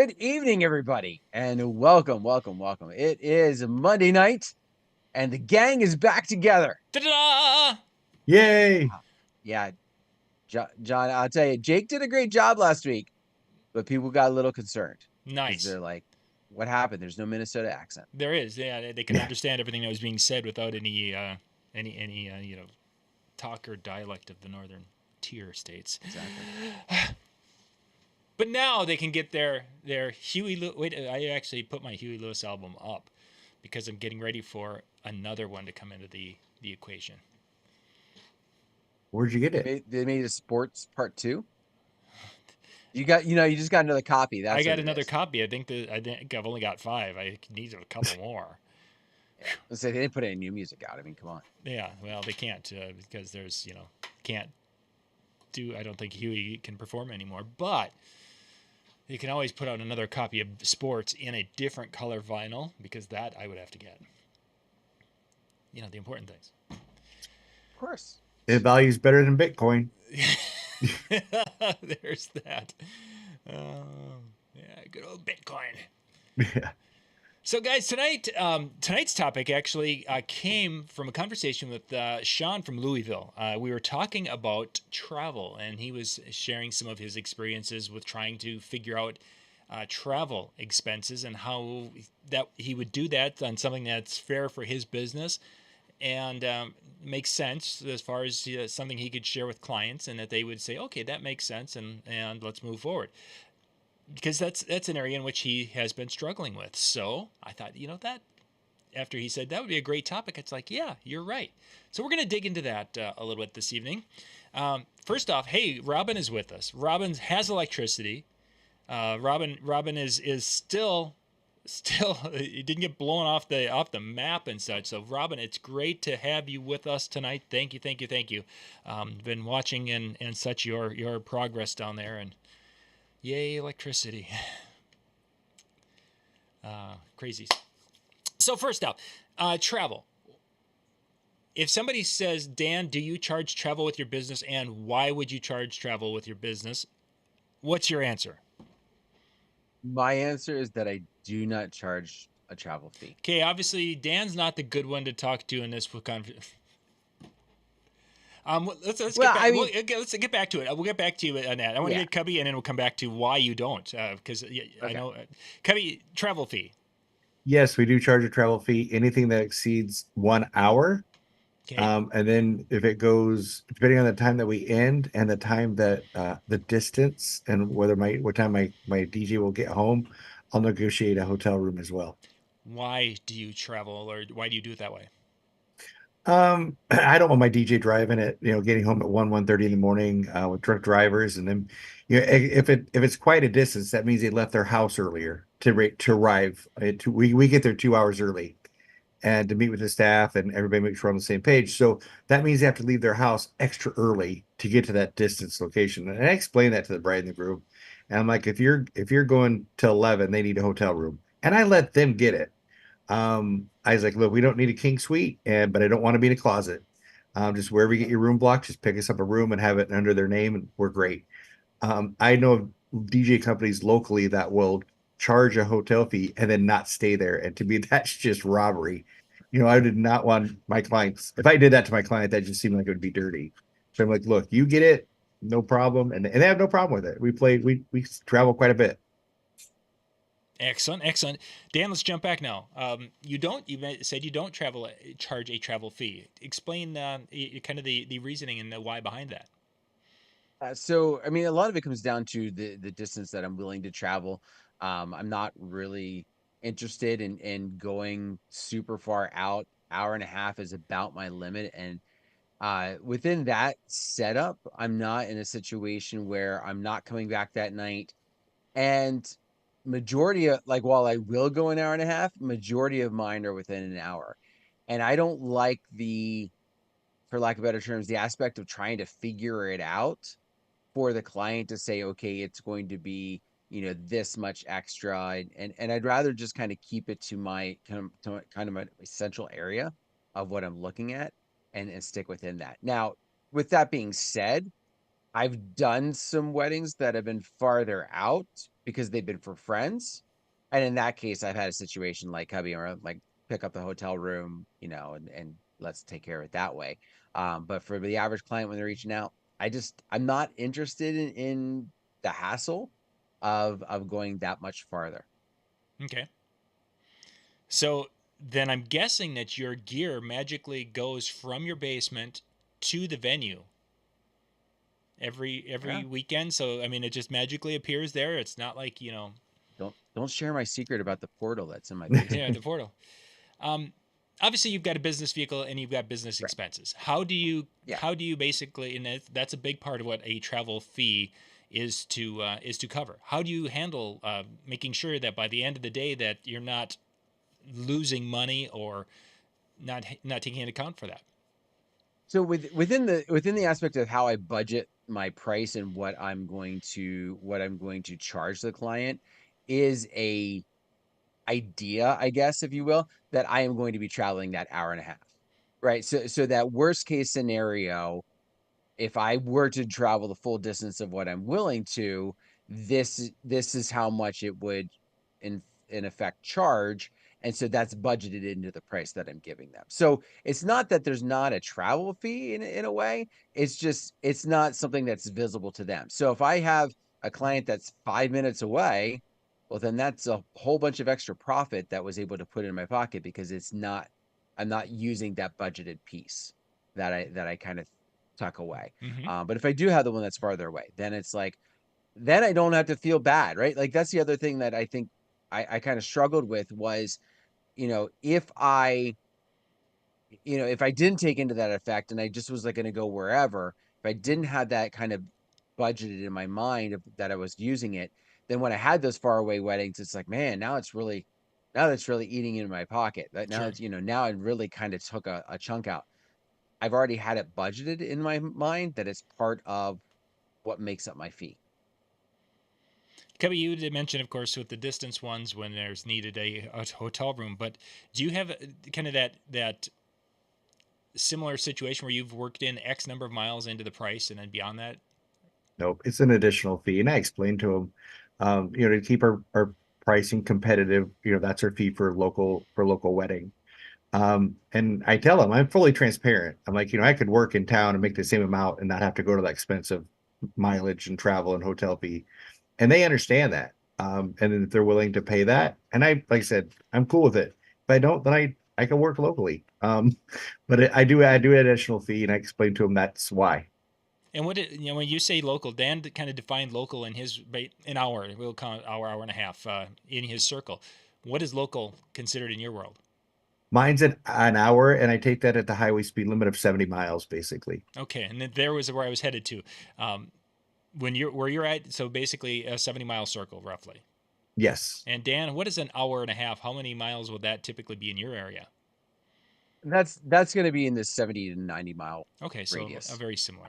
Good evening, everybody, and welcome. It is Monday night, and the gang is back together. Ta-da! Yay! Yeah, John, I'll tell you, Jake did a great job last week, but people got a little concerned because Nice. they're like, "What happened? There's no Minnesota accent." There is. Yeah, they can understand everything that was being said without any talk or dialect of the northern tier states. Exactly. But now they can get their Huey. Wait, I actually put my Huey Lewis album up because I'm getting ready for another one to come into the equation. Where'd you get it? They made a sports part 2. You just got another copy. That's I got what it another is. copy. I think I've only got 5. I need a couple more. Yeah. Let's say they didn't put any new music out. I mean, come on. Yeah, well, they can't because there's can't do. I don't think Huey can perform anymore, but you can always put out another copy of sports in a different color vinyl because that I would have to get. The important things. Of course. It values better than Bitcoin. There's that. Yeah, good old Bitcoin. Yeah. So, guys, tonight's topic actually came from a conversation with Sean from Louisville. We were talking about travel, and he was sharing some of his experiences with trying to figure out travel expenses and how that he would do that on something that's fair for his business and makes sense as far as something he could share with clients, and that they would say, okay, that makes sense, and let's move forward. Because that's an area in which he has been struggling with. So I thought, that after he said that would be a great topic, it's like, yeah, you're right. So we're going to dig into that a little bit this evening. First off, hey, Robin is with us. Robin has electricity. Robin is still it didn't get blown off the map and such. So Robin, it's great to have you with us tonight. Thank you. Been watching and such your progress down there, and yay, electricity. Crazy. So first up, travel. If somebody says, Dan, do you charge travel with your business, and why would you charge travel with your business? What's your answer? My answer is that I do not charge a travel fee. Okay, obviously Dan's not the good one to talk to in this conversation. Let's get back. Let's get back to it. We'll get back to you on that. I want to get Cubbie, and then we'll come back to why you don't, because I know Cubbie, travel fee. Yes, we do charge a travel fee. Anything that exceeds 1 hour. Okay. And then if it goes, depending on the time that we end and the time that the distance and what time my DJ will get home, I'll negotiate a hotel room as well. Why do you travel, or why do you do it that way? I don't want my DJ driving at, getting home at 1:30 in the morning with drunk drivers. And then, if it's quite a distance, that means they left their house earlier to arrive. We get there 2 hours early and to meet with the staff and everybody make sure we're on the same page. So that means they have to leave their house extra early to get to that distance location. And I explain that to the bride and the groom. And I'm like, if you're going to 11, they need a hotel room. And I let them get it. I was like, look, we don't need a king suite, but I don't want to be in a closet. Just wherever you get your room blocked, just pick us up a room and have it under their name, and we're great. I know of DJ companies locally that will charge a hotel fee and then not stay there. And to me, that's just robbery. I did not want my clients. If I did that to my client, that just seemed like it would be dirty. So I'm like, look, you get it, no problem. And they have no problem with it. We travel quite a bit. Excellent. Dan, let's jump back now. You said you don't charge a travel fee. Explain kind of the reasoning and the why behind that. So, I mean, a lot of it comes down to the distance that I'm willing to travel. I'm not really interested in going super far out. Hour and a half is about my limit, and within that setup, I'm not in a situation where I'm not coming back that night. And majority of, like, while I will go an hour and a half, majority of mine are within an hour. And I don't like for lack of better terms, the aspect of trying to figure it out for the client to say, okay, it's going to be, this much extra. And I'd rather just kind of keep it to my kind of my central area of what I'm looking at and stick within that. Now, with that being said, I've done some weddings that have been farther out because they've been for friends. And in that case, I've had a situation like Cubbie or like pick up the hotel room, and let's take care of it that way. But for the average client when they're reaching out, I'm not interested in the hassle of going that much farther. Okay. So then I'm guessing that your gear magically goes from your basement to the venue every Yeah. weekend. So I mean, it just magically appears there. It's not like Don't share my secret about the portal that's in my yeah, basement. the portal. Um, Obviously, you've got a business vehicle and you've got business Right. expenses. Yeah. How do you basically, and that's a big part of what a travel fee is to cover. How do you handle making sure that by the end of the day that you're not losing money or not taking into account for that? So within the aspect of how I budget my price and what I'm going to charge the client is a idea, I guess, if you will, that I am going to be traveling that hour and a half. Right. So that worst case scenario, if I were to travel the full distance of what I'm willing to, this is how much it would in in effect charge. And so that's budgeted into the price that I'm giving them. So it's not that there's not a travel fee in a way. It's just it's not something that's visible to them. So if I have a client that's 5 minutes away, well then that's a whole bunch of extra profit that was able to put in my pocket because I'm not using that budgeted piece that I kind of tuck away. Mm-hmm. But if I do have the one that's farther away, then it's like, then I don't have to feel bad, right? Like that's the other thing that I think I kind of struggled with was, you know, if I didn't take into that effect and I just was like going to go wherever, if I didn't have that kind of budgeted in my mind that I was using it, then when I had those far away weddings, it's like, man, now that's really eating into my pocket. That now Sure. it's, now I really kind of took a chunk out. I've already had it budgeted in my mind that it's part of what makes up my fee. Kevin, you did mention, of course, with the distance ones when there's needed a hotel room, but do you have kind of that similar situation where you've worked in X number of miles into the price and then beyond that? Nope, it's an additional fee. And I explained to them, to keep our pricing competitive, that's our fee for local wedding. And I tell them I'm fully transparent. I'm like, I could work in town and make the same amount and not have to go to that expensive mileage and travel and hotel fee. And they understand that. And then if they're willing to pay that, and like I said, I'm cool with it. If I don't, then I can work locally. But I do an additional fee, and I explain to them that's why. And when you say local, Dan kind of defined local in his an hour. We'll call it hour and a half in his circle. What is local considered in your world? Mine's an hour, and I take that at the highway speed limit of 70 miles, basically. Okay, and then there was where I was headed to. When you're where you're at, so basically a 70-mile circle, roughly. Yes. And Dan, what is an hour and a half? How many miles would that typically be in your area? That's going to be in the 70 to 90 mile Okay, so radius. a very similar.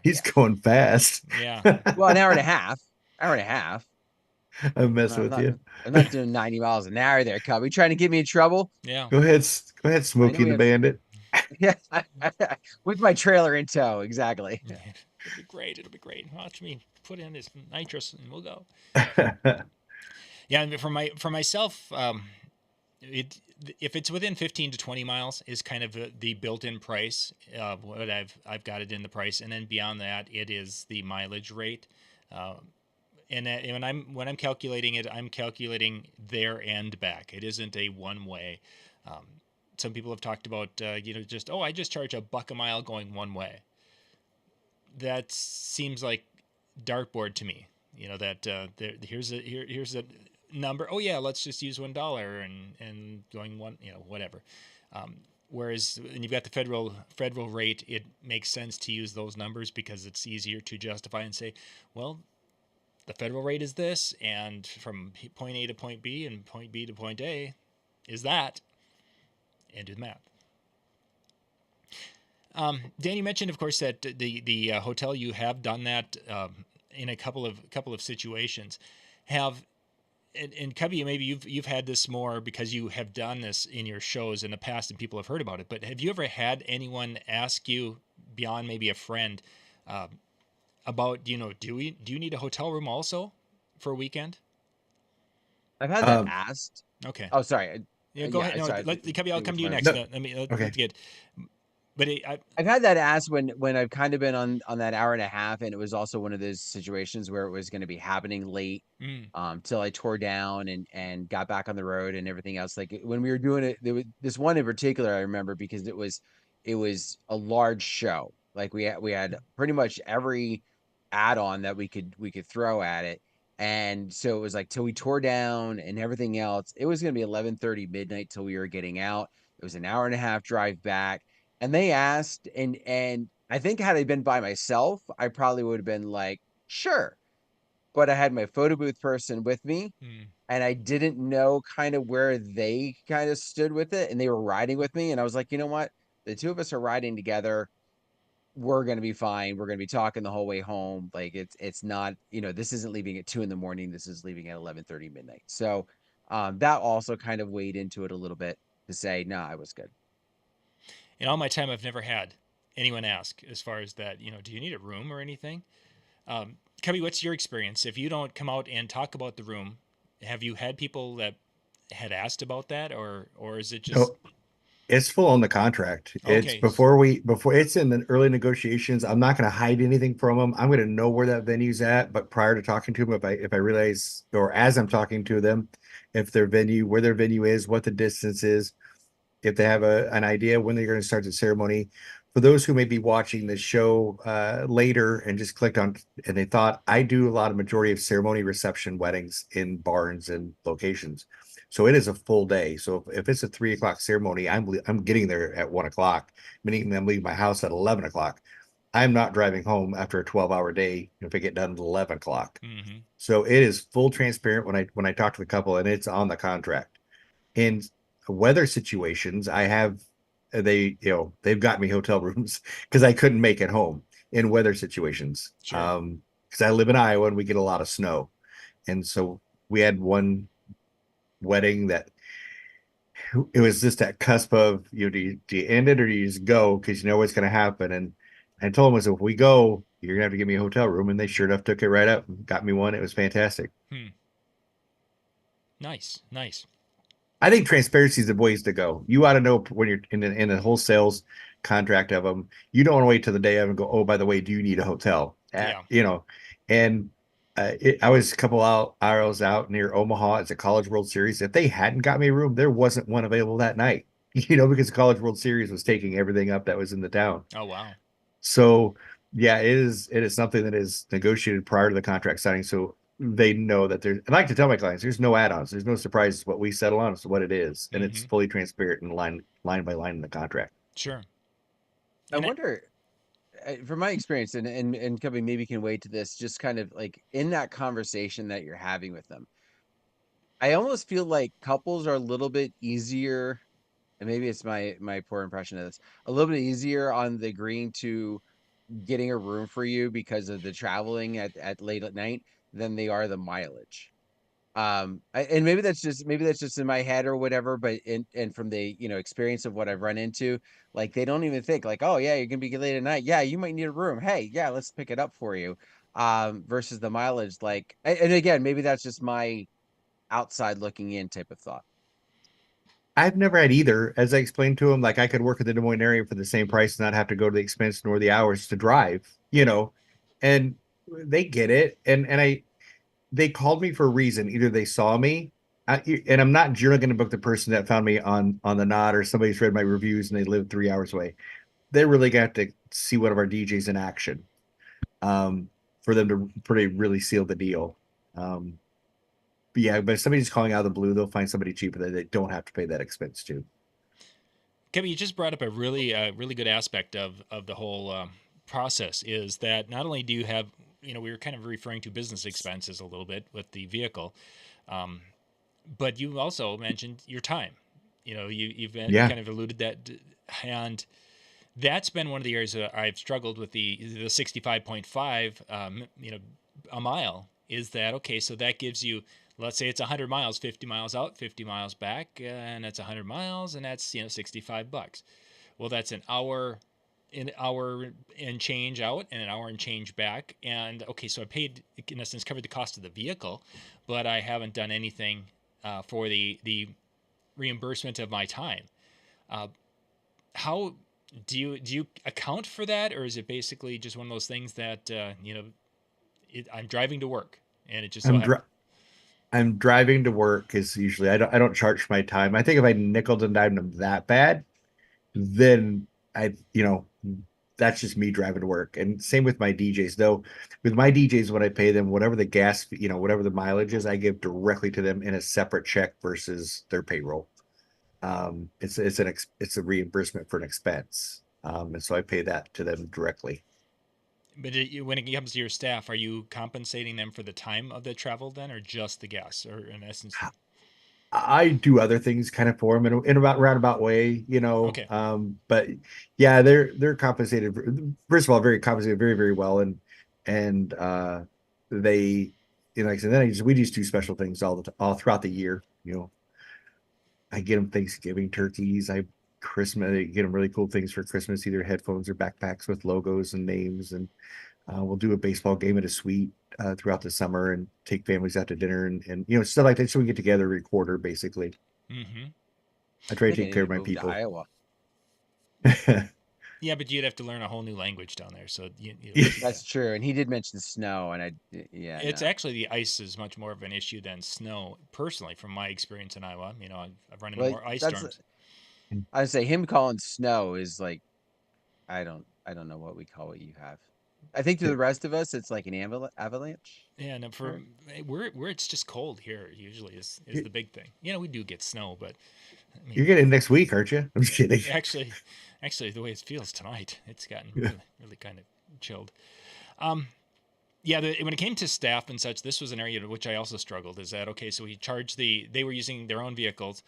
He's Yeah. going fast. Yeah. Well, an hour and a half, hour and a half. I'm I'm not, messing I'm with not, you. I'm not doing 90 miles an hour there, Cubby. Trying to get me in trouble? Yeah. Go ahead, I know Smokey we the have, Bandit. yeah, with my trailer in tow. Exactly. It'll be great. It'll be great. Watch me put in this nitrous and we'll go. Yeah, and for myself, it if it's within 15 to 20 miles is kind of the built-in price. What I've got it in the price, and then beyond that, it is the mileage rate. Uh, and when I'm calculating it, I'm calculating there and back. It isn't a one way. Um, some people have talked about I just charge $1 a mile going one way. That seems like dartboard to me. Here's a number. Oh yeah, let's just use $1 and going one, whatever. Um, Whereas when you've got the federal rate, it makes sense to use those numbers because it's easier to justify and say, well, the federal rate is this, and from point A to point B and point B to point A is that, and do the math. Dan, you mentioned, of course, that the hotel you have done that in a couple of situations. Have and Cubbie, maybe you've had this more because you have done this in your shows in the past and people have heard about it. But have you ever had anyone ask you beyond maybe a friend? about, do you need a hotel room also for a weekend? I've had that Um, asked. Okay. Oh, sorry. Yeah, go ahead. Yeah, No, sorry. I'll Didn't come get to to you my next. no, response. Let me, okay. let's get, but I've had that asked when I've kind of been on that hour and a half, and it was also one of those situations where it was going to be happening late, mm, till I tore down and got back on the road and everything else. Like when we were doing it, there was this one in particular I remember because it was a large show. Like we had pretty much every add-on that we could throw at it. And so it was like till we tore down and everything else, it was gonna be 11:30 midnight till we were getting out. It was an hour and a half drive back. And they asked, and I think had I been by myself, I probably would have been like, sure. But I had my photo booth person with me, mm. and I didn't know kind of where they kind of stood with it, and they were riding with me, and I was like, you know what? The two of us are riding together. We're gonna be fine. We're gonna be talking the whole way home. Like it's not, this isn't leaving at 2 in the morning. This is leaving at 11:30 midnight. So that also kind of weighed into it a little bit to say, no, I was good. In all my time, I've never had anyone ask as far as that, do you need a room or anything? Cubby, what's your experience? If you don't come out and talk about the room, have you had people that had asked about that, or is it just No, it's full on the contract. It's okay? before it's in the early negotiations. I'm not going to hide anything from them. I'm going to know where that venue's at. But prior to talking to them, if I realize, or as I'm talking to them, if where their venue is, what the distance is, if they have an idea when they're going to start the ceremony. For those who may be watching the show later and just clicked on and they thought I do a lot of majority of ceremony, reception, weddings in barns and locations. So it is a full day. So if it's a 3 o'clock ceremony, I'm getting there at 1 o'clock, meaning I'm leaving my house at 11 o'clock. I'm not driving home after a 12-hour day if I get done at 11 o'clock. Mm-hmm. So it is full transparent when I talk to the couple and it's on the contract. In weather situations, I have they've got me hotel rooms because I couldn't make it home in weather situations. Sure. Because I live in Iowa and we get a lot of snow. And so we had one wedding that it was just that cusp of, do you end it or do you just go? Because you know what's going to happen. And I told them, I said, if we go, you're gonna have to give me a hotel room. And they sure enough took it right up and got me one. It was fantastic. Hmm. Nice, nice. I think transparency is the ways to go. You ought to know when you're in a whole sales contract of them. You don't want to wait till the day of and go, oh, by the way, do you need a hotel? Yeah. And I was a couple hours out near Omaha. It's a College World Series. If they hadn't got me a room, there wasn't one available that night. Because the College World Series was taking everything up that was in the town. Oh wow. So yeah, it is something that is negotiated prior to the contract signing. So they know that there's, I like to tell my clients, there's no add-ons, there's no surprises. What we settle on is what it is, and it's Mm-hmm. fully transparent and line by line in the contract. Sure. I And wonder, from my experience, and Cubby maybe can wait to this, just kind of like in that conversation that you're having with them, I almost feel like couples are a little bit easier, and maybe it's my poor impression of this, a little bit easier on the agreeing to getting a room for you because of the traveling at late at night than they are the mileage. And maybe that's just in my head or whatever, but and from the experience of what I've run into, like they don't even think like, oh yeah, you're gonna be late at night, yeah, you might need a room, hey, yeah, let's pick it up for you. Versus the mileage, like, and again, maybe that's just my outside looking in type of thought. I've never had either. As I explained to them, like I could work in the Des Moines area for the same price and not have to go to the expense nor the hours to drive. And they get it. And they called me for a reason. Either they saw me, and I'm not generally going to book the person that found me on the Knot or somebody's read my reviews and they live 3 hours away. They really got to see one of our DJs in action, for them to pretty really seal the deal. Um, but yeah, but if somebody's calling out of the blue, they'll find somebody cheaper that they don't have to pay that expense to. Kevin, you just brought up a really good aspect of the whole process. Is that not only do you have, we were kind of referring to business expenses a little bit with the vehicle, um, but you also mentioned your time. You've Yeah. kind of alluded that, and that's been one of the areas that I've struggled with the 65.5, a mile. Is that okay? So that gives you, let's say it's 100 miles, 50 miles out, 50 miles back, and that's 100 miles, and that's $65. Well, that's an hour an hour and change out and an hour and change back. And okay, so I paid, in essence, covered the cost of the vehicle, but I haven't done anything for the reimbursement of my time. Uh, how do you account for that, or is it basically just one of those things that I'm driving to work and it just so I'm happens? dri I'm driving to work because usually I don't charge my time. I think if I nickel and dimed them that bad, then you know, that's just me driving to work. And same with my DJs, though. With my DJs, when I pay them, whatever the gas, whatever the mileage is, I give directly to them in a separate check versus their payroll. It's a reimbursement for an expense. And so I pay that to them directly. But when it comes to your staff, are you compensating them for the time of the travel then, or just the gas, or in essence? I do other things kind of for them in about roundabout way, you know. Okay. But yeah, they're compensated. First of all, very compensated, very very well, and they, like I said, we just do special things all throughout the year. You know, I get them Thanksgiving turkeys. I get them really cool things for Christmas, either headphones or backpacks with logos and names, and we'll do a baseball game at a suite throughout the summer and take families out to dinner and stuff like that. So we get together every quarter, basically. Mm-hmm. I I try to think I take need care to of my move to people. Iowa. Yeah, but you'd have to learn a whole new language down there. So That's true. And he did mention snow, and yeah, it's no. actually the ice is much more of an issue than snow. Personally, from my experience in Iowa, I've run into Well, more ice that's storms. I'd say him calling snow is like I don't know what we call what you have. I think to the rest of us, it's like an avalanche. Yeah, and for Or where it's just cold here usually is the big thing. We do get snow, but I mean, You're getting it next week, aren't you? I'm just kidding. actually, the way it feels tonight, it's gotten really kind of chilled. Um, yeah, when it came to staff and such, this was an area which I also struggled. Is that okay? So they were using their own vehicles,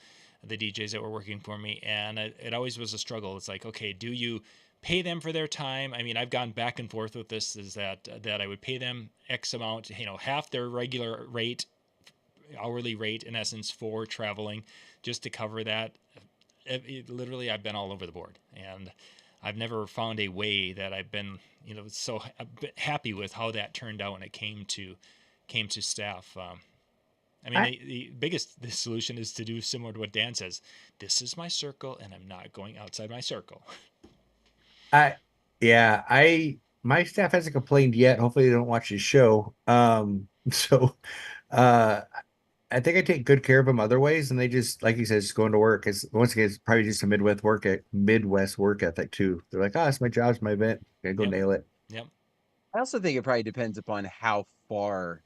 the DJs that were working for me, and it always was a struggle. It's like, okay, do you pay them for their time? I mean, I've gone back and forth with this. Is that I would pay them X amount, half their regular rate, hourly rate in essence for traveling, just to cover that. Literally, I've been all over the board, and I've never found a way that I've been, so happy with how that turned out when it came to staff. I mean, I, the biggest the solution is to do similar to what Dan says. This is my circle, and I'm not going outside my circle. I, yeah, my staff hasn't complained yet. Hopefully they don't watch this show. So, uh, I think I take good care of them other ways, and they just, like you said, just going to work. It's once again, it's probably just a Midwest work ethic too. They're like, oh, it's my job, it's my event. Gotta go Yep, nail it. yep, I also think it probably depends upon how far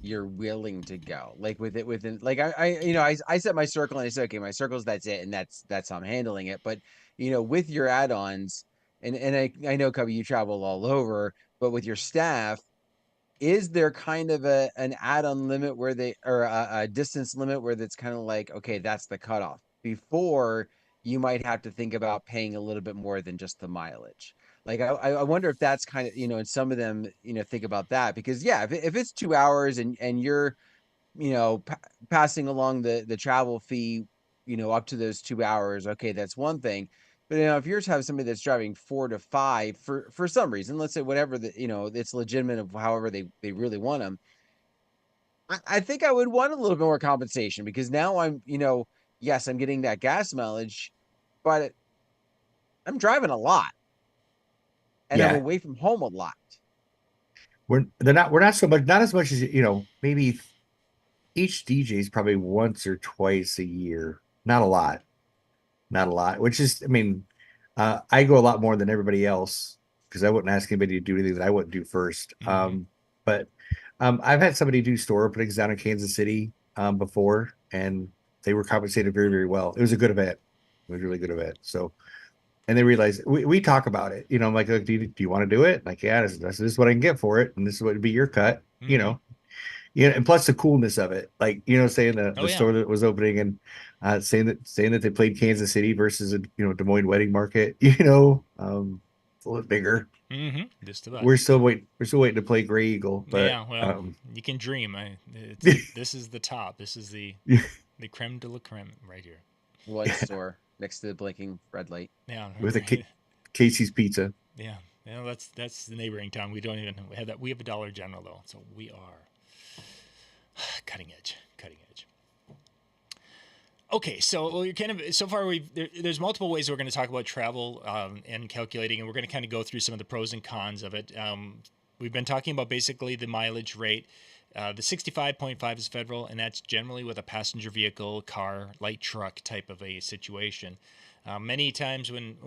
you're willing to go. Like with it within like I set my circle and I said, okay, my circles, that's it, and that's how I'm handling it. But with your add-ons, and I know Cubby, you travel all over, but with your staff, is there kind of an add-on limit where they or a distance limit where that's kind of like, okay, that's the cutoff before you might have to think about paying a little bit more than just the mileage. Like I wonder if that's kind of, and some of them, think about that because yeah, if it's 2 hours and you're, passing along the travel fee, up to those 2 hours, okay, that's one thing. But if you're to have somebody that's driving 4 to 5 for some reason, let's say whatever it's legitimate of however they really want them. I think I would want a little bit more compensation because now I'm, yes, I'm getting that gas mileage, but I'm driving a lot and I'm Yeah, away from home a lot. we're not so much, not as much as maybe each DJ is probably once or twice a year. Not a lot. Not a lot, which is, I mean, I go a lot more than everybody else because I wouldn't ask anybody to do anything that I wouldn't do first. mm-hmm. But I've had somebody do store openings down in Kansas City before, and they were compensated very, very well. It was a good event. It was a really good event. So, and they realized we talk about it. I'm like, do you want to do it? Like, yeah, this is what I can get for it, and this is what would be your cut. Mm-hmm. And plus the coolness of it, like saying Oh the yeah. store that was opening and saying that they played Kansas City versus a Des Moines wedding market, it's a little bigger. Mm-hmm. Just about. We're still waiting to play Gray Eagle, but Yeah. Well, you can dream. This is the top. This is the creme de la creme right here. One store next to the blinking red light. Yeah. with a Casey's Pizza. Yeah. That's the neighboring town. We don't even have that. We have a Dollar General though, so we are cutting edge. Cutting edge. Okay, so we're kind of so far there's multiple ways we're going to talk about travel and calculating, and we're going to kind of go through some of the pros and cons of it. We've been talking about basically the mileage rate. The 65.5 is federal, and that's generally with a passenger vehicle, car, light truck type of a situation. Many times when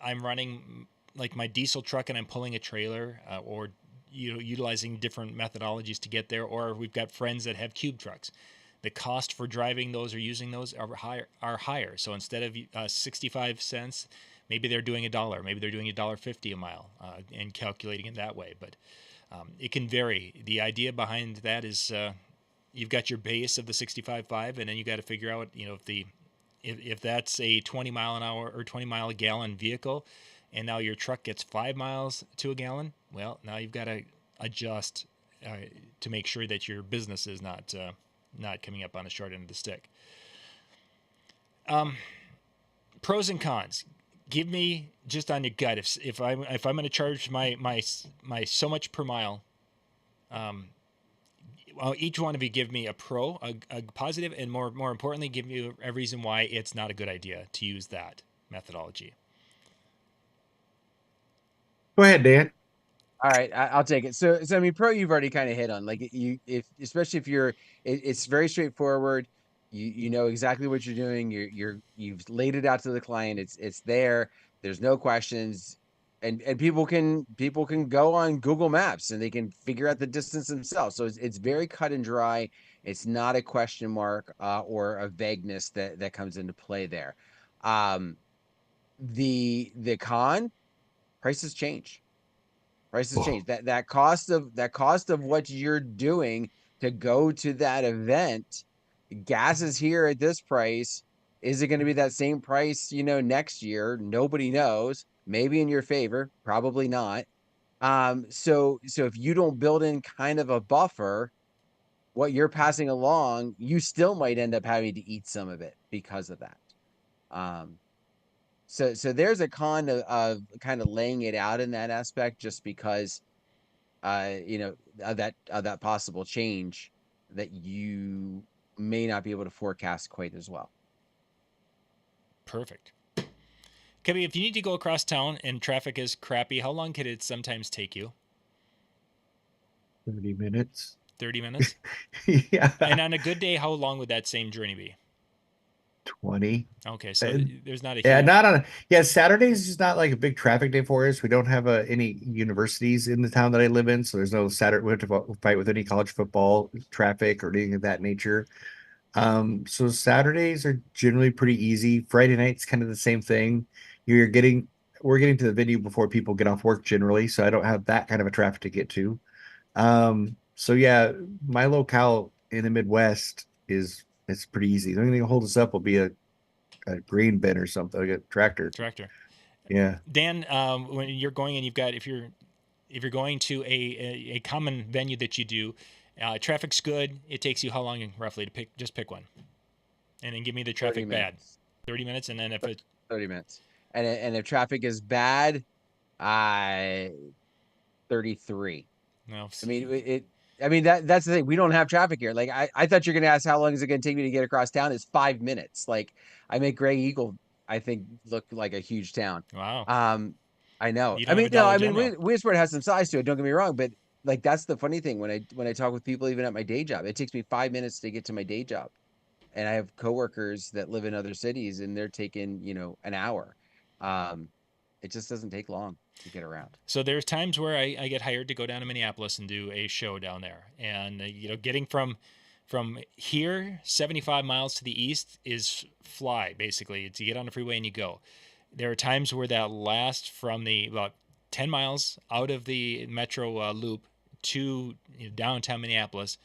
I'm running like my diesel truck and I'm pulling a trailer or utilizing different methodologies to get there, or we've got friends that have cube trucks. The cost for driving those or using those are higher. So instead of 65 cents, maybe they're doing $1, maybe they're doing $1.50 a mile, and calculating it that way. But it can vary. The idea behind that is you've got your base of the 65.5, and then you got to figure out, if that's a 20 mile an hour or 20 mile a gallon vehicle, and now your truck gets 5 miles to a gallon. Well, now you've got to adjust to make sure that your business is not coming up on the short end of the stick. Pros and cons. Give me just on your gut. If I'm going to charge my so much per mile, well, each one of you give me a pro, a positive, and more importantly, give me a reason why it's not a good idea to use that methodology. Go ahead, Dan. All right, I'll take it. So I mean, pro, you've already kind of hit on. Like, if especially if it's very straightforward. You know exactly what you're doing. You've laid it out to the client. It's there. There's no questions, and people can go on Google Maps and they can figure out the distance themselves. So it's very cut and dry. It's not a question mark or a vagueness that comes into play there. Um, the con, prices change. Prices Oh, change. That cost of what you're doing to go to that event. Gas is here at this price. Is it going to be that same price, next year? Nobody knows. Maybe in your favor, probably not. So if you don't build in kind of a buffer, what you're passing along, you still might end up having to eat some of it because of that. Um, so there's a con of kind of laying it out in that aspect, just because of that possible change that you may not be able to forecast quite as well. Perfect. Cubbie, if you need to go across town and traffic is crappy, how long could it sometimes take you? 30 minutes. 30 minutes? Yeah, And on a good day, how long would that same journey be? 20. Okay, so And there's not a yeah, huge. not on. Yeah, Saturdays is not like a big traffic day for us. We don't have any universities in the town that I live in, so there's no Saturday. We have to fight with any college football traffic or anything of that nature. So Saturdays are generally pretty easy. Friday night's kind of the same thing. You're getting we're getting to the venue before people get off work generally, so I don't have that kind of a traffic to get to. So yeah, my locale in the Midwest is it's pretty easy. The only thing that holds us up will be a grain bin or something, like a tractor. Tractor. Yeah. Dan, when you're going and if you're going to a common venue that you do, traffic's good. It takes you how long roughly to pick one, and then give me the 30 traffic bad. minutes. 30 minutes, and then if it 30 minutes. And if traffic is bad, uh 33. no, I mean, that's the thing. We don't have traffic here. Like, I thought you're gonna ask how long is it gonna take me to get across town. It's 5 minutes. Like, I make Gray Eagle, I think, look like a huge town. wow, Um, I know. you I don't have a mean, no, Dollar I mean, General. Williamsport has some size to it. Don't get me wrong, but like, that's the funny thing when I talk with people, even at my day job, it takes me 5 minutes to get to my day job, and I have coworkers that live in other cities, and they're taking an hour. Um, it just doesn't take long to get around. So there's times where I get hired to go down to Minneapolis and do a show down there, and getting from here 75 miles to the east is fly basically. It's you get on the freeway and you go. There are times where that lasts from the about 10 miles out of the metro loop to downtown Minneapolis,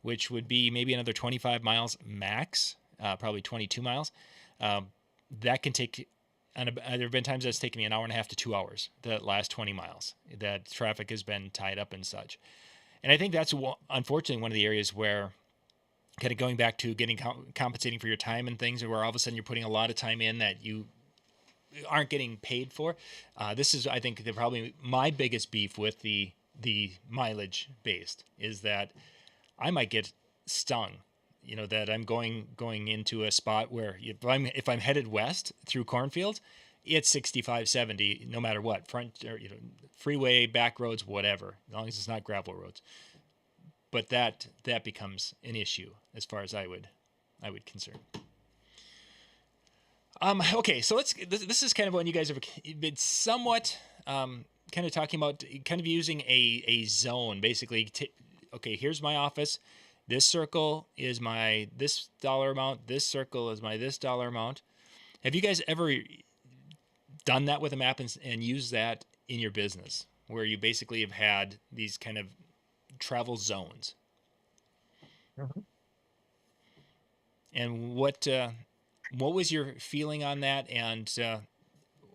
which would be maybe another 25 miles max, probably 22 miles. Um, that can take, and there have been times that's taken me an hour and a half to 2 hours, that last 20 miles, that traffic has been tied up and such. And I think that's unfortunately one of the areas where, kind of going back to getting compensating for your time and things, where all of a sudden you're putting a lot of time in that you aren't getting paid for. This is, I think, probably my biggest beef with the mileage based is that I might get stung. You know, that I'm going into a spot where if I'm headed west through cornfields, it's 65, 70, no matter what, front or freeway, back roads, whatever, as long as it's not gravel roads. But that becomes an issue as far as I would concern. Okay, so this is kind of when you guys have been somewhat kind of talking about kind of using a zone, basically. Okay, here's my office. This circle is my this dollar amount. This circle is my this dollar amount. Have you guys ever done that with a map and used that in your business, where you basically have had these kind of travel zones? Mhm. And what was your feeling on that, and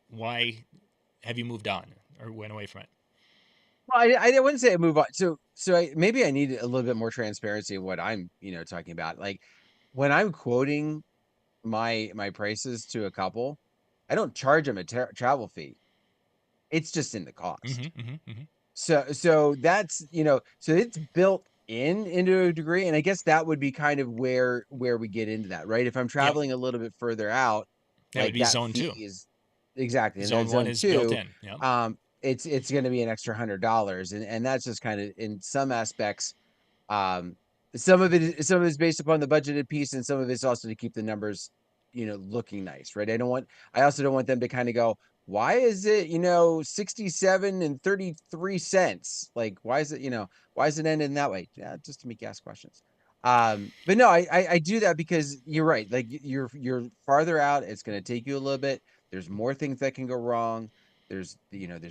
why have you moved on or went away from it? Well, I wouldn't say I move on. Maybe I need a little bit more transparency in what I'm, talking about. Like when I'm quoting my prices to a couple, I don't charge them a travel fee. It's just in the Mm-hmm, cost. mm-hmm, mm-hmm. So that's, so it's built in into a degree, and I guess that would be kind of where we get into that, right? If I'm Yep, traveling a little bit further out, that would like be that zone fee two. is exactly, and then Zone one zone is built two, in. Yep. it's going to be an extra $100, and that's just kind of in some aspects. Um, some of it's based upon the budgeted piece, and some of it's also to keep the numbers, looking nice, right? I also don't want them to kind of go, why is it, 67 and 33 cents? Like, why is it ending that way? Yeah, just to make you ask questions. But no, I do that because you're right. Like you're farther out. It's going to take you a little bit. There's more things that can go wrong. There's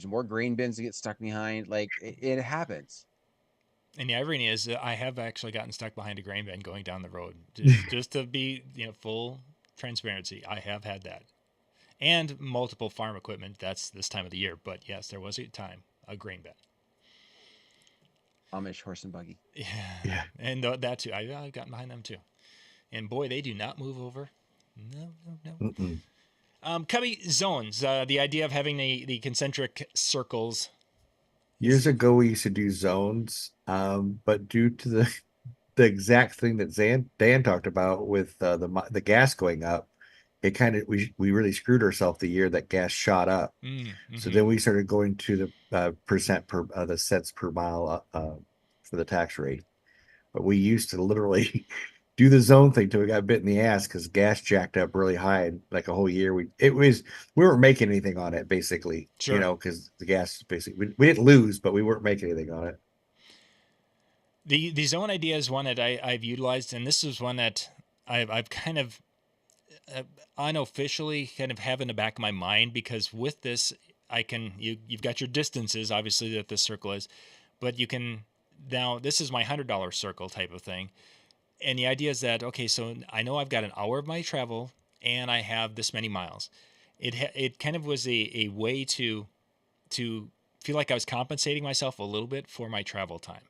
more grain bins to get stuck behind. Like it happens. And the irony is that I have actually gotten stuck behind a grain bin going down the road. Just to be full transparency, I have had that, and multiple farm equipment. That's this time of the year, but yes, there was a time a grain bin. Amish horse and buggy. Yeah, Yeah. and that too. I've gotten behind them too, and boy, they do not move over. No, no, no. Mm-mm. Cubbie zones. The idea of having the concentric circles is Years ago, we used to do zones, but due to the exact thing that Dan talked about with the gas going up, it kind of we really screwed ourselves the year that gas shot up. So mm-hmm. then we started going to the percent per the cents per mile for the tax rate. But we used to literally do the zone thing till we got bit in the ass because gas jacked up really high, and like a whole year we weren't making anything on it basically, Sure. because the gas basically we didn't lose, but we weren't making anything on it. The zone idea is one that I've utilized, and this is one that I've kind of uh, unofficially kind of have in the back of my mind, because with this I can you've got your distances obviously that this circle is, but you can now this is my $100 circle type of thing, and the idea is that okay, so I know I've got an hour of my travel and I have this many miles. It kind of was a way to feel like I was compensating myself a little bit for my travel time.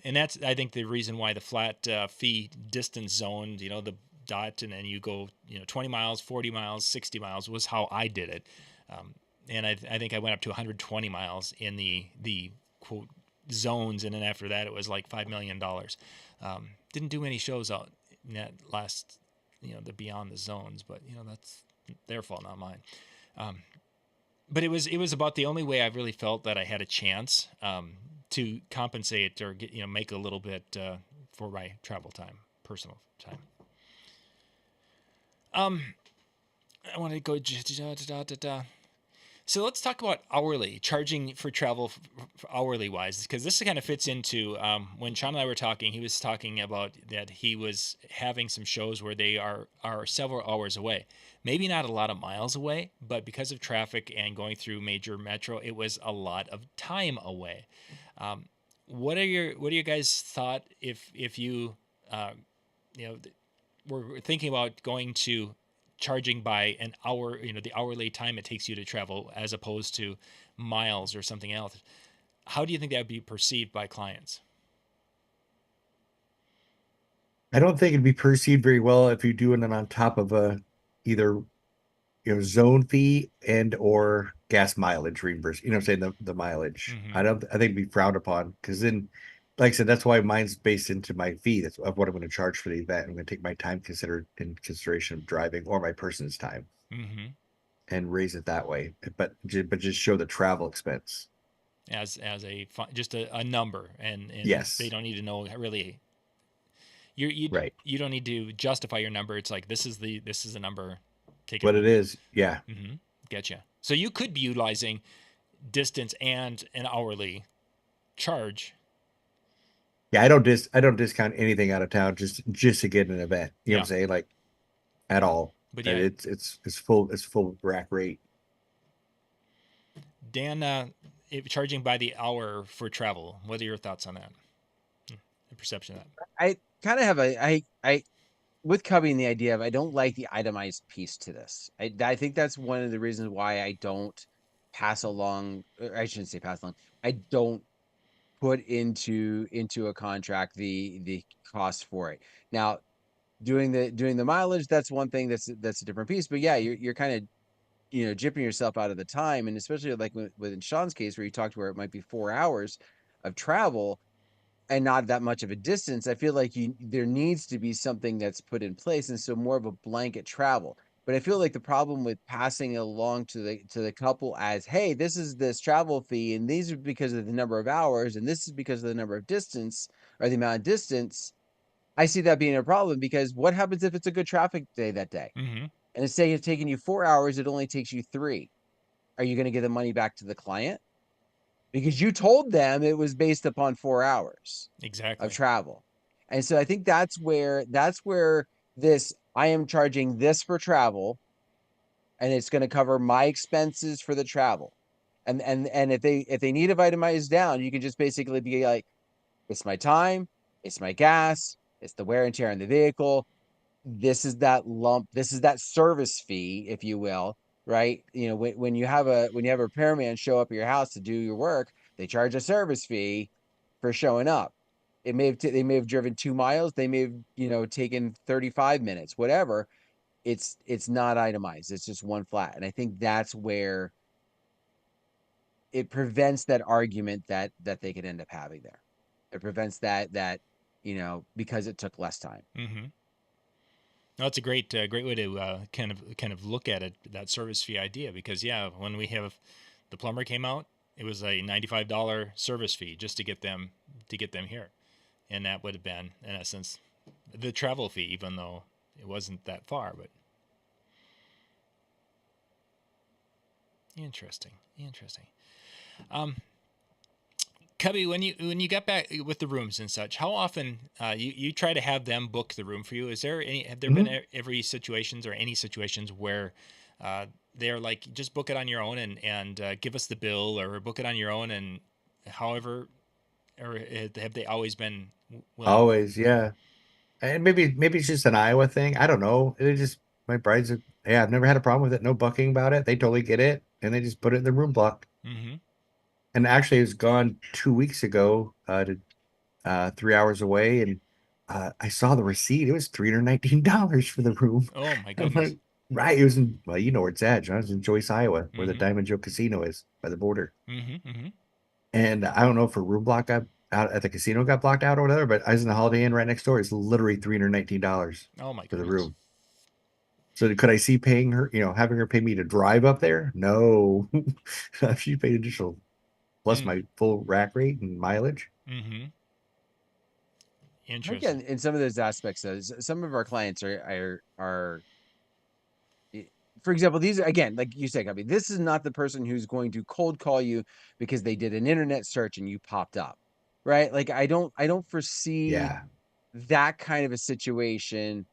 And that's, I think, the reason why the flat fee distance zone, the dot, and then you go, 20 miles, 40 miles, 60 miles was how I did it. And I think I went up to 120 miles in the quote zones. And then after that, it was like $5 million. Didn't do many shows out in that last, the beyond the zones, but, that's their fault, not mine. But it was about the only way I really felt that I had a chance to compensate or get make a little bit for my travel time, personal time. I want to go. So let's talk about hourly charging for travel, hourly wise, because this kind of fits into when Sean and I were talking. He was talking about that he was having some shows where they are several hours away, maybe not a lot of miles away, but because of traffic and going through major metro, it was a lot of time away. What are your guys' thought if you you know were thinking about going to charging by an hour, the hourly time it takes you to travel as opposed to miles or something else? How do you think that would be perceived by clients? I don't think it'd be perceived very well if you're doing it on top of a either zone fee and or gas mileage reimbursement. You know what I'm saying? The mileage. Mm-hmm. I think it'd be frowned upon because then, like I said, that's why mine's based into my fee. That's of what I'm going to charge for the event. I'm going to take my time considered in consideration of driving or my person's time Mm-hmm. and raise it that way. But just show the travel expense. As a just a number, and they Yes. don't need to know really. Right. You don't need to justify your number. It's like this is the number. Take it or What it leave it. is. Yeah. Mm-hmm. Getcha. So you could be utilizing distance and an hourly charge. Yeah. I don't discount anything out of town just to get an event. You know what Yeah, I'm saying? Like at all. but And yeah, it's full rack rate. Dan, charging by the hour for travel. What are your thoughts on that? The perception of that. I kind of have I with Cubbie and the idea of I don't like the itemized piece to this. I think that's one of the reasons why I don't pass along, or I shouldn't say pass along. I don't put into a contract the cost for it. Now, doing the mileage, that's one thing that's a different piece. But yeah, you're kind of jipping yourself out of the time, and especially like within Sean's case where you talked where it might be 4 hours of travel and not that much of a distance. I feel like there needs to be something that's put in place, and so more of a blanket travel. But I feel like the problem with passing along to the couple as, hey, this is this travel fee, and these are because of the number of hours, and this is because of the number of distance or the amount of distance. I see that being a problem because what happens if it's a good traffic day that day? Mm-hmm. And instead of taking you 4 hours, it only takes you 3. Are you going to give the money back to the client? Because you told them it was based upon 4 hours of Exactly. travel. And so I think that's where this I am charging this for travel and it's going to cover my expenses for the travel. And if they need to itemize down, you can just basically be like, it's my time, it's my gas, it's the wear and tear on the vehicle. This is that lump, this is that service fee, if you will, right? When you have a repairman show up at your house to do your work, they charge a service fee for showing up. They may have driven 2 miles, they may have taken 35 minutes, whatever. It's not itemized, it's just one flat, and I think that's where it prevents that argument that they could end up having there. It prevents because it took less time. Mm-hmm. No, it's a great way to kind of look at it, that service fee idea, because yeah, when we have the plumber came out, it was a $95 service fee just to get them here, and that would have been in essence the travel fee, even though it wasn't that far. But interesting. Um, Cubbie, when you got back with the rooms and such, how often you try to have them book the room for you? Have there been Mhm. every situations or any situations where they're like, just book it on your own and give us the bill, or book it on your own, and however, or have they always been willing? Always, yeah. And maybe it's just an Iowa thing. I don't know. It just my brides are, yeah, I've never had a problem with it. No bucking about it. They totally get it. And they just put it in the room block. Mm-hmm. And actually it was gone 2 weeks ago, to 3 hours away. And I saw the receipt. It was $319 for the room. Oh my I'm goodness. like, right. It was in, well, you know where it's at, John. It's in Joyce, Iowa, where the Mm-hmm. Diamond Joe Casino is by the border. Mm-hmm. Mm-hmm. And I don't know if a room block got out at the casino got blocked out or whatever, but I was in the Holiday Inn right next door. It's literally $319 Oh my for the goodness. room. So could I see paying her, having her pay me to drive up there? No. She paid additional plus Mm. my full rack rate and mileage. Mm-hmm. Interesting. Again, in some of those aspects, some of our clients are for example, these again, like you said, Gabby, this is not the person who's going to cold call you because they did an internet search and you popped up, right? Like I don't foresee Yeah. that kind of a situation.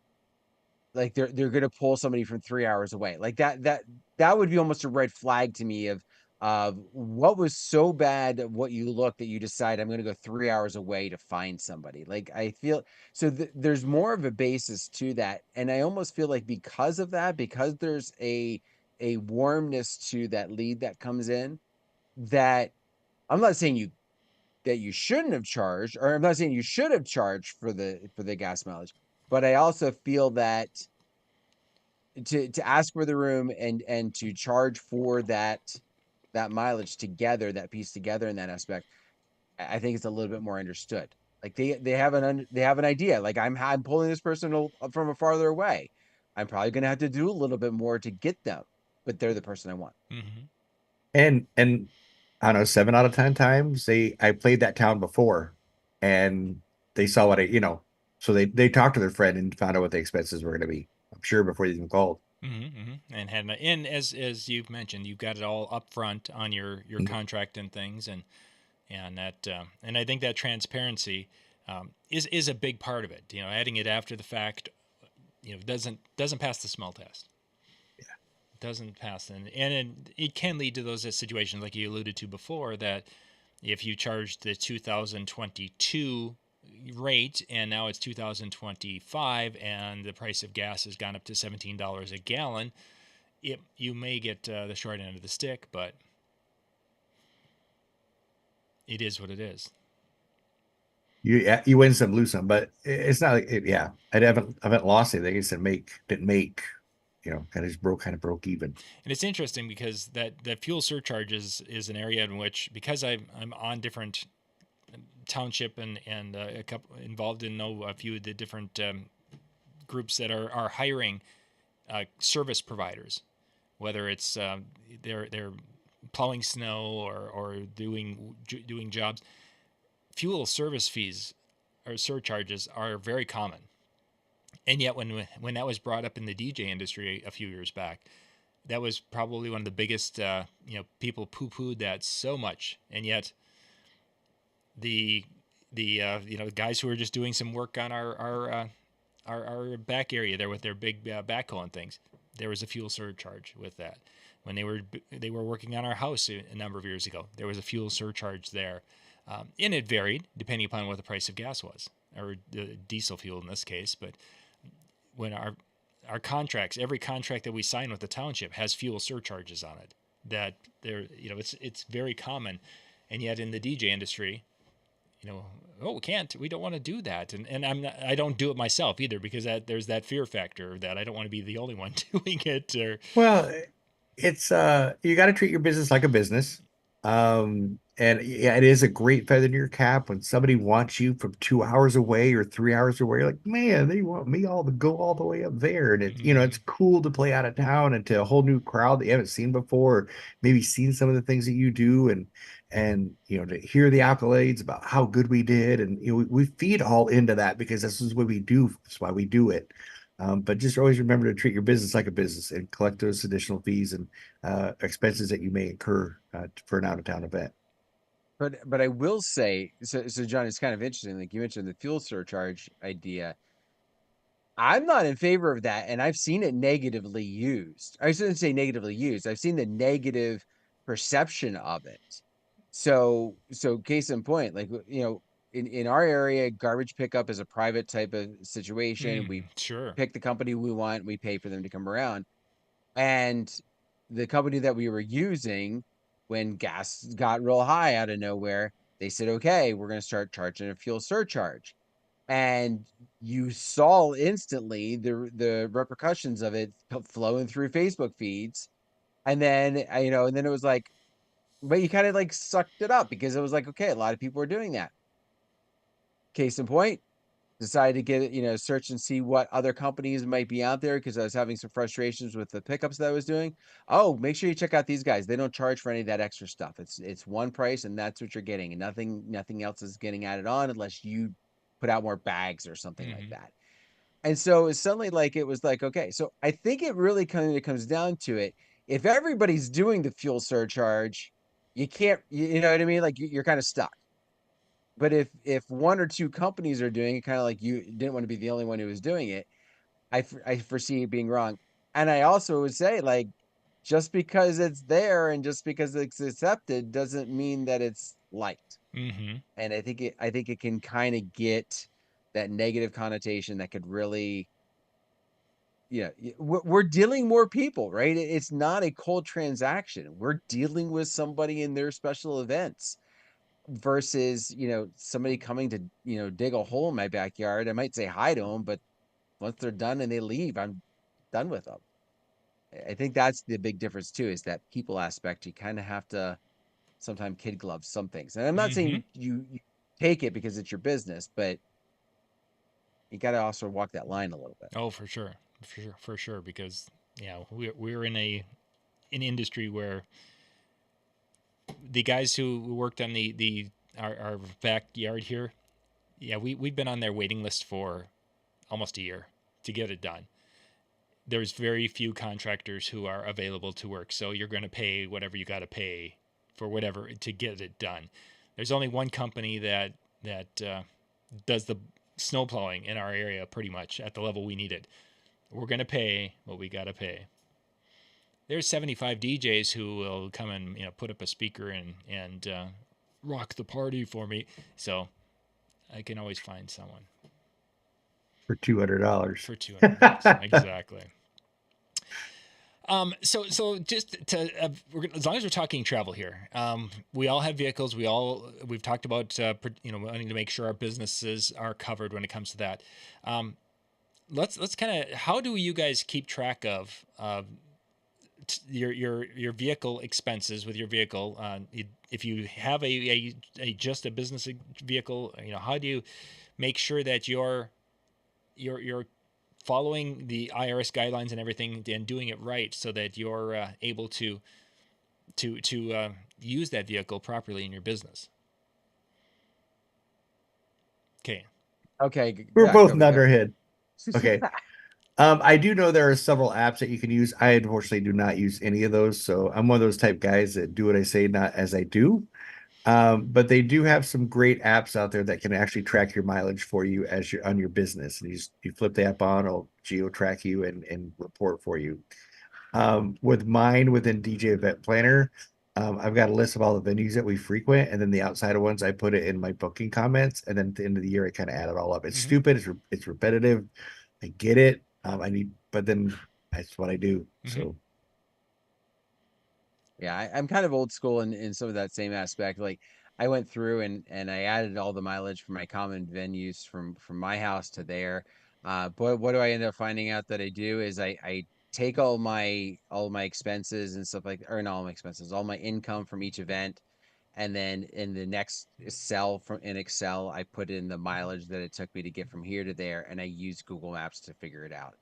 Like they're gonna pull somebody from 3 hours away. Like that would be almost a red flag to me of what was so bad at what you look that you decide I'm gonna go 3 hours away to find somebody. Like I feel so there's more of a basis to that. And I almost feel like because of that, because there's a warmness to that lead that comes in, that I'm not saying you shouldn't have charged, or I'm not saying you should have charged for the gas mileage, but I also feel that to ask for the room and to charge for that mileage together, that piece together in that aspect, I think it's a little bit more understood. Like they have an idea. Like I'm pulling this person from a farther away. I'm probably going to have to do a little bit more to get them, but they're the person I want. Hmm. And I don't know, 7 out of 10 times I played that town before, and they saw what so they talked to their friend and found out what the expenses were going to be. I'm sure before they even called. And as you've mentioned, you've got it all up front on your Mhm. contract and things, and that and I think that transparency is a big part of it. Adding it after the fact, doesn't pass the smell test. Doesn't pass, and it can lead to those situations like you alluded to before, that if you charge the 2022 rate and now it's 2025 and the price of gas has gone up to $17 a gallon, you may get the short end of the stick, but it is what it is. You win some, lose some, but it's not like yeah. I haven't lost anything. It's didn't make, kind of broke even. And it's interesting because that fuel surcharge is an area in which, because I'm on different township and a couple involved in a few of the different groups that are hiring service providers, whether it's they're plowing snow or doing jobs. Fuel service fees or surcharges are very common, and yet when that was brought up in the DJ industry a few years back, that was probably one of the biggest. People poo-pooed that so much, and yet the guys who were just doing some work on our back area there with their big backhoe and things, there was a fuel surcharge with that. When they were working on our house a number of years ago, there was a fuel surcharge there, and it varied depending upon what the price of gas was, or diesel fuel in this case. But when our contracts, every contract that we sign with the township has fuel surcharges on it. That it's very common, and yet in the DJ industry, oh, we don't want to do that, and I don't do it myself either, because there's that fear factor that I don't want to be the only one doing it. Or Well, it's you got to treat your business like a business. And yeah, it is a great feather in your cap when somebody wants you from 2 hours away or 3 hours away. You're like, man, they want me all to go all the way up there. And it's mm-hmm, cool to play out of town and to a whole new crowd that you haven't seen before, or maybe seen some of the things that you do, and to hear the accolades about how good we did. And we feed all into that because this is what we do. That's why we do it. But just always remember to treat your business like a business and collect those additional fees and expenses that you may incur for an out of town event. But I will say, so John, it's kind of interesting. Like you mentioned the fuel surcharge idea. I'm not in favor of that, and I've seen it negatively used. I shouldn't say negatively used. I've seen the negative perception of it. So case in point, like in our area, garbage pickup is a private type of situation. We sure. pick the company we want, we pay for them to come around. And the company that we were using, when gas got real high out of nowhere, they said, okay, we're going to start charging a fuel surcharge. And you saw instantly the repercussions of it flowing through Facebook feeds. And then, and then it was like, but you kind of like sucked it up because it was like, okay, a lot of people are doing that. Case in point, decided to get it, search and see what other companies might be out there because I was having some frustrations with the pickups that I was doing. Oh, make sure you check out these guys. They don't charge for any of that extra stuff. It's one price and that's what you're getting, and nothing else is getting added on unless you put out more bags or something like Mm-hmm. that. And so it's suddenly like it was like, okay, so I think it really kind of comes down to it. If everybody's doing the fuel surcharge, you can't, you know what I mean? Like you're kind of stuck. But if one or two companies are doing it, kind of like you didn't want to be the only one who was doing it, I foresee it being wrong. And I also would say, like, just because it's there and just because it's accepted doesn't mean that it's liked. Mm-hmm. And I think it can kind of get that negative connotation that could really, we're dealing more people, right? It's not a cold transaction. We're dealing with somebody in their special events versus somebody coming to dig a hole in my backyard. I might say hi to them, but once they're done and they leave, I'm done with them. I think that's the big difference too, is that people aspect. You kind of have to sometimes kid glove some things. And I'm not saying Mm-hmm. you take it because it's your business, but you got to also walk that line a little bit. Oh, for sure, for sure. Because yeah, we're in an industry where the guys who worked on the our backyard here, yeah, we've been on their waiting list for almost a year to get it done. There's very few contractors who are available to work, so you're going to pay whatever you got to pay for whatever to get it done. There's only one company that does the snow plowing in our area pretty much at the level we need it. We're going to pay what we got to pay. There's 75 DJs who will come and put up a speaker and rock the party for me. So I can always find someone For $200. for $200. Exactly. So just to, as long as we're talking travel here, we all have vehicles. We've talked about, wanting to make sure our businesses are covered when it comes to that. Let's kind of, how do you guys keep track of, your vehicle expenses with your vehicle? If you have a just a business vehicle, how do you make sure that you're following the IRS guidelines and everything and doing it right so that you're able to use that vehicle properly in your business? Okay. Okay. We're Yeah. both Kobe, go. nutterhead. Okay. I do know there are several apps that you can use. I unfortunately do not use any of those. So I'm one of those type guys that do what I say, not as I do. But they do have some great apps out there that can actually track your mileage for you as you're on your business. And you flip the app on, it'll geo track you and report for you. With mine within DJ Event Planner, I've got a list of all the venues that we frequent, and then the outside ones I put it in my booking comments, and then at the end of the year I kind of add it all up. It's Mm-hmm. stupid, it's repetitive. I get it. But then that's what I do. Mm-hmm. So Yeah, I'm kind of old school in some of that same aspect. Like I went through and I added all the mileage for my common venues from my house to there. But what do I end up finding out that I do is I take all my expenses and stuff like, or not all my expenses, all my income from each event, and then in the next cell from in Excel, I put in the mileage that it took me to get from here to there, and I use Google Maps to figure it out.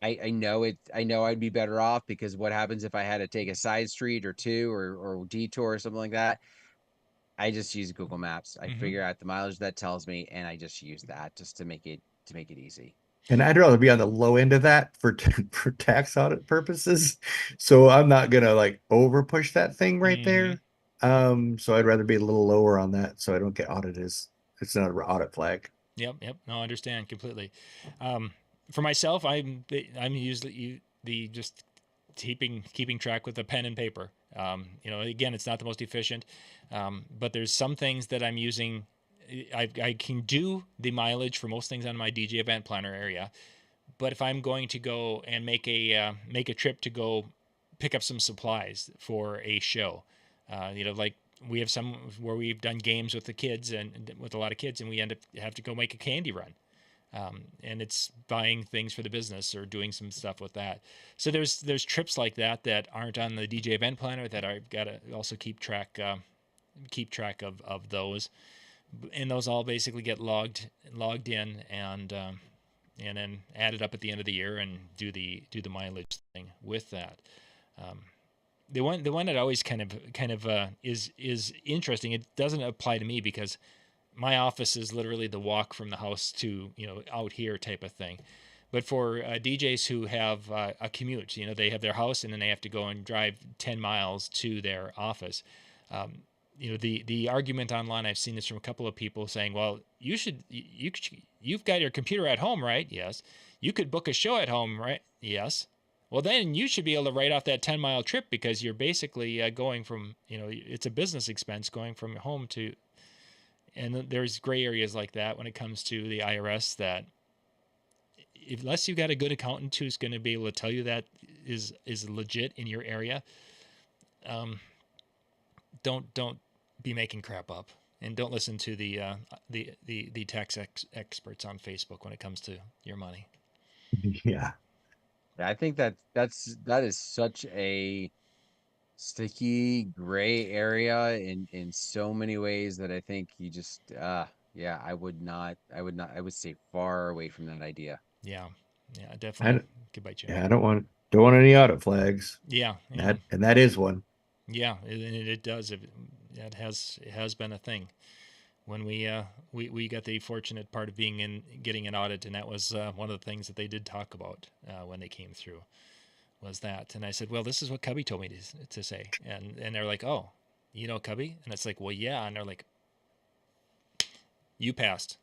I know it. I know I'd be better off because what happens if I had to take a side street or two or detour or something like that? I just use Google Maps. I Mm-hmm. figure out the mileage that tells me, and I just use that just to make it easy. and I'd rather be on the low end of that for for tax audit purposes. So I'm not gonna like over push that thing right Mm-hmm. there. So I'd rather be a little lower on that so I don't get audited. It's not an audit flag. Yep. No, I understand completely. Um, for myself, I'm usually the just keeping track with a pen and paper. Again, it's not the most efficient, but there's some things that I'm using. I can do the mileage for most things on my DJ event planner area, but if I'm going to go and make a trip to go pick up some supplies for a show, like we have some where we've done games with the kids and with a lot of kids, and we have to go make a candy run. And it's buying things for the business or doing some stuff with that. So there's trips like that aren't on the DJ event planner that I've got to also keep track of those, and those all basically get logged in and then added up at the end of the year and do the mileage thing with that. Um, the one that always kind of is interesting. It doesn't apply to me because my office is literally the walk from the house to out here type of thing. But for DJs who have a commute, they have their house and then they have to go and drive 10 miles to their office. Um, the argument online, I've seen this from a couple of people saying, well, you've got your computer at home, right? Yes. You could book a show at home, right? Yes. Well, then you should be able to write off that 10-mile trip because you're basically going from, it's a business expense going from home to, and there's gray areas like that when it comes to the IRS that unless you got a good accountant who's going to be able to tell you that is legit in your area, don't be making crap up, and don't listen to the tax experts on Facebook when it comes to your money. Yeah. I think that is such a sticky gray area in so many ways that I think you just yeah, I would stay far away from that idea. Yeah, yeah, I definitely could bite you. yeah, I don't want any audit flags. Yeah, yeah, That is one. yeah. It does. It has been a thing. When we got the fortunate part of getting an audit, and that was one of the things that they did talk about when they came through was that. And I said, well, this is what Cubbie told me to say, and they're like, oh, you know Cubbie, and it's like, well, yeah, and they're like, you passed.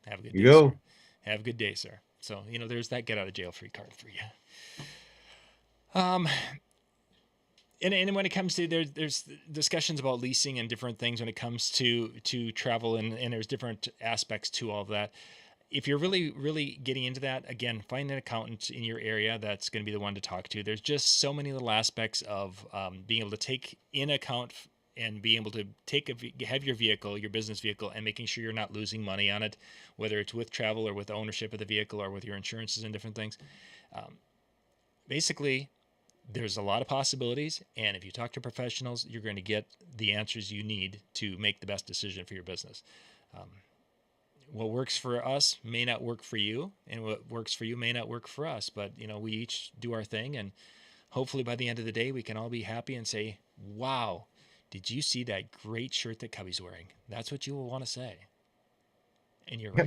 Have a good You day, sir. go. Have a good day, sir. So there's that get out of jail free card for you. Um, and when it comes to there's discussions about leasing and different things when it comes to travel, and there's different aspects to all of that. If you're really getting into that, again, find an accountant in your area that's going to be the one to talk to. There's just so many little aspects of being able to take in account and being able to have your vehicle, your business vehicle, and making sure you're not losing money on it, whether it's with travel or with ownership of the vehicle or with your insurances and different things. Basically, there's a lot of possibilities, and if you talk to professionals, you're going to get the answers you need to make the best decision for your business. What works for us may not work for you, and what works for you may not work for us, but we each do our thing, and hopefully by the end of the day we can all be happy and say, wow, did you see that great shirt that Cubbie's wearing? That's what you will want to say. And you're right.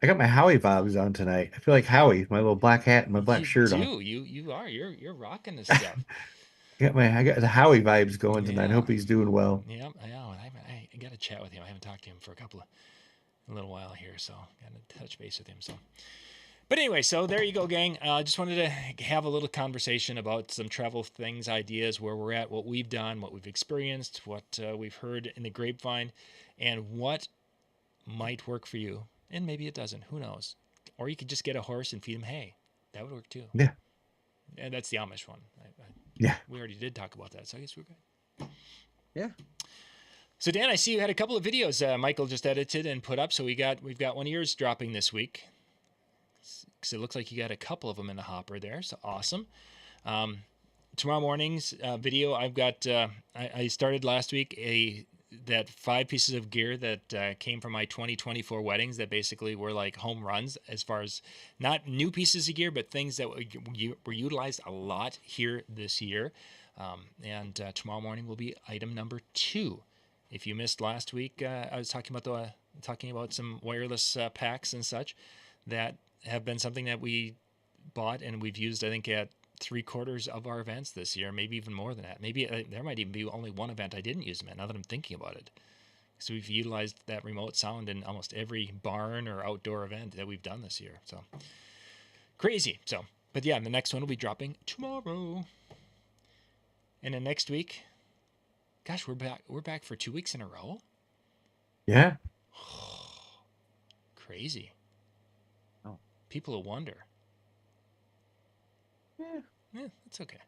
I got my Howie vibes on tonight. I feel like Howie, my little black hat and my black You shirt on. do. You are. You're rocking this stuff. I got the Howie vibes going tonight. I Yeah. hope he's doing well. Yeah, I know. I got to chat with him. I haven't talked to him for a little while here, so got to touch base with him. So, but anyway, so there you go, gang. Just wanted to have a little conversation about some travel things, ideas, where we're at, what we've done, what we've experienced, what we've heard in the grapevine, and what might work for you. And maybe it doesn't. Who knows? Or you could just get a horse and feed him hay. That would work too. Yeah. And that's the Amish one. Yeah. We already did talk about that, so I guess we're good. Yeah. So Dan, I see you had a couple of videos Michael just edited and put up. So we've got one of yours dropping this week. Because it looks like you got a couple of them in the hopper there. So awesome. Tomorrow morning's video, I've got. I started last week that 5 pieces of gear that came from my 2024 weddings that basically were like home runs as far as not new pieces of gear, but things that were utilized a lot here this year. And tomorrow morning will be item number 2. If you missed last week, I was talking about some wireless packs and such that have been something that we bought and we've used, I think, at 3/4 of our events this year, maybe even more than that. Maybe there might even be only one event I didn't use them at, now that I'm thinking about it. So we've utilized that remote sound in almost every barn or outdoor event that we've done this year. So crazy. So, but yeah, the next one will be dropping tomorrow. And then next week, gosh, we're back for 2 weeks in a row. Yeah. Crazy. Oh. People will wonder. Yeah, that's okay.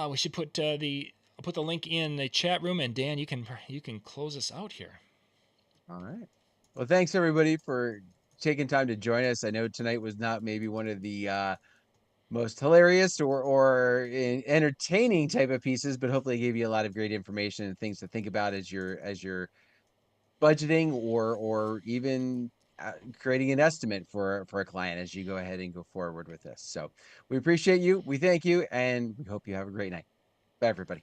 We should put I'll put the link in the chat room, and Dan, you can close us out here. All right. Well, thanks everybody for taking time to join us. I know tonight was not maybe one of the most hilarious or entertaining type of pieces, but hopefully gave you a lot of great information and things to think about as you're budgeting or even creating an estimate for a client as you go ahead and go forward with this. So we appreciate you. We thank you, and we hope you have a great night. Bye, everybody.